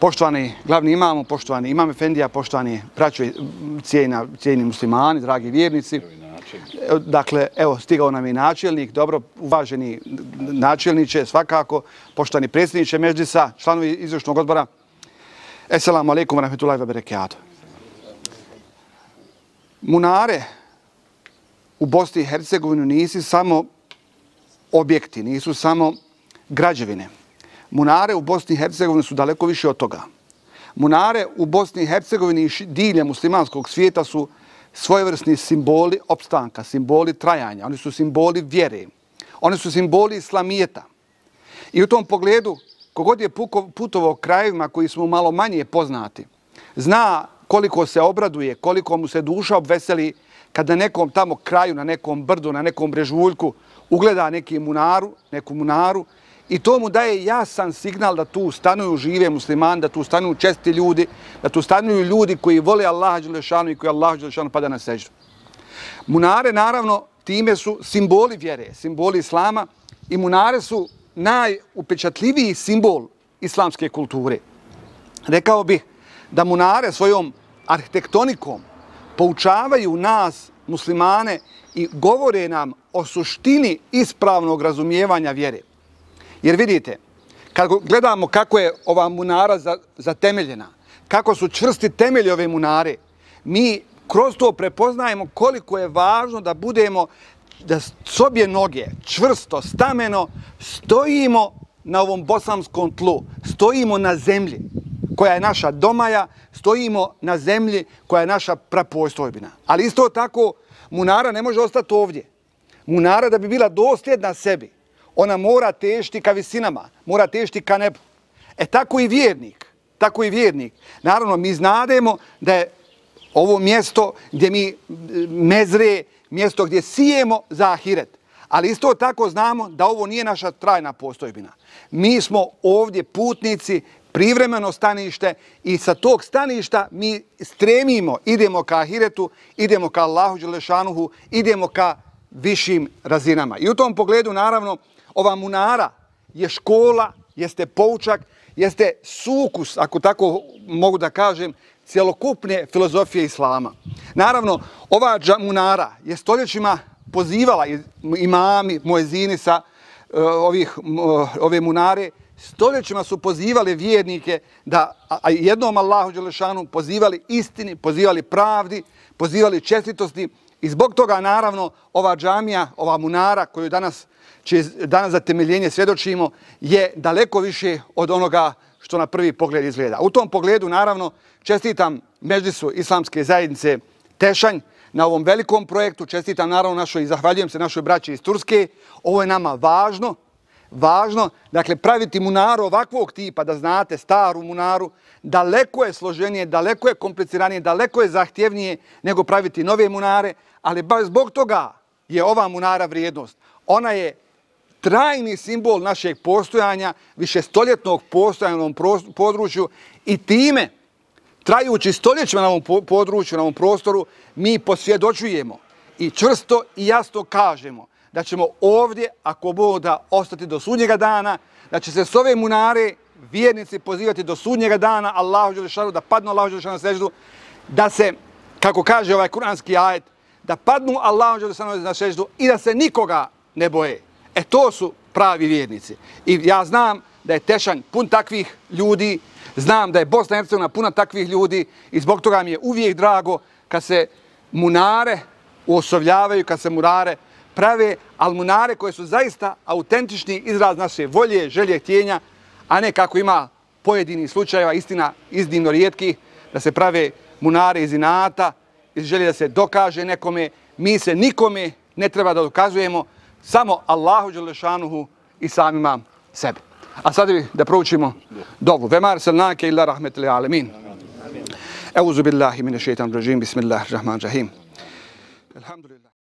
Poštovani glavni imamo, poštovani imam efendija, poštovani braćo i cijeni muslimani, dragi vjernici. Dakle, evo, stigao nam je načelnik, dobro, uvaženi načelniče, svakako, poštovani predsjedniče Međlisa, članovi izvršnog odbora. Esselamu alaikum wa rahmetullahi wa barakatuh. Munare u Bosni i Hercegovini nisu samo objekti, nisu samo građevine. Munare u Bosni i Hercegovini su daleko više od toga. Munare u Bosni i Hercegovini i diljem muslimanskog svijeta su svojevrsni simboli opstanka, simboli trajanja. Oni su simboli vjere. Oni su simboli islamijeta. I u tom pogledu, kogod je putovao krajevima koji su mu malo manje poznati, zna koliko se obraduje, koliko mu se duša obveseli kada na nekom tamo kraju, na nekom brdu, na nekom brežuljku ugleda neku munaru i to mu daje jasan signal da tu stanuju žive muslimani, da tu stanuju česti ljudi, da tu stanuju ljudi koji vole Allaha dželešanu i koji Allahu dželešanu pada na seždu. Munare, naravno, time su simboli vjere, simboli islama i munare su najupečatljiviji simbol islamske kulture. Rekao bih da munare svojom arhitektonikom poučavaju nas, muslimane, i govore nam o suštini ispravnog razumijevanja vjere. Jer vidite, kad gledamo kako je ova munara zatemeljena, kako su čvrsti temelji ove munare, mi kroz to prepoznajemo koliko je važno da budemo, da s obje noge čvrsto, stameno stojimo na ovom bosanskom tlu, stojimo na zemlji koja je naša domaja, stojimo na zemlji koja je naša prapostojbina. Ali isto tako, munara ne može ostati ovdje. Munara, da bi bila dosljedna sebi, ona mora težiti ka visinama, mora težiti ka nebu. Tako i vjernik. Naravno, mi znademo da je ovo mjesto gdje mi mezre, mjesto gdje sijemo za ahiret. Ali isto tako znamo da ovo nije naša trajna postojbina. Mi smo ovdje putnici, privremeno stanište i sa tog staništa mi stremimo, idemo ka ahiretu, idemo ka Allahu dželešanuhu, idemo ka višim razinama. I u tom pogledu, naravno, ova munara je škola, jeste poučak, jeste sukus, ako tako mogu da kažem, cjelokupne filozofije islama. Naravno, ova munara je stoljećima pozivala imami, muezini sa ove munare, stoljećima su pozivali vjernike da jednom Allahu dželešanu pozivali istini, pozivali pravdi, pozivali čestitosti i zbog toga, naravno, ova džamija, ova munara koju danas za temeljenje svjedočimo je daleko više od onoga što na prvi pogled izgleda. U tom pogledu, naravno, čestitam Međlisu islamske zajednice Tešanj na ovom velikom projektu, čestitam naravno i zahvaljujem se našoj braći iz Turske. Ovo je nama važno, dakle, praviti munaru ovakvog tipa, da znate, staru munaru, daleko je složenije, daleko je kompliciranije, daleko je zahtjevnije nego praviti nove munare, ali baš zbog toga je ova munara vrijednost. Ona je trajni simbol našeg postojanja, višestoljetnog postojanja na ovom području i time, trajući stoljećima na ovom području, na ovom prostoru, mi posvjedočujemo i čvrsto i jasno kažemo da ćemo ovdje, ako Bog da, ostati do sudnjega dana, da će se s ove munare vjernici pozivati do sudnjega dana Allahu dželešanu, da padnu Allahu dželešanu na seždu, da se, kako kaže ovaj kuranski ajet, da padnu Allahu dželešanu na seždu i da se nikoga ne boje. To su pravi vjernici. I ja znam da je Tešanj pun takvih ljudi, znam da je Bosna i Hercegovina puna takvih ljudi i zbog toga mi je uvijek drago kad se munare uosovljavaju, kad se munare prave, ali munare koje su zaista autentični izraz naše volje, želje, htjenja, a ne kako ima pojedinih slučajeva, istina iznimno rijetkih, da se prave munare iz inata, iz želje da se dokaže nekome. Mi se nikome ne treba da dokazujemo, samo Allahu dželešanuhu i samima sebi. A sada da proučimo dovu. Vema arsalnake illa rahmetil alemin. Euzu billahi mine šeitanir racim. Bismillahirrahmanirrahim. Elhamdulillah.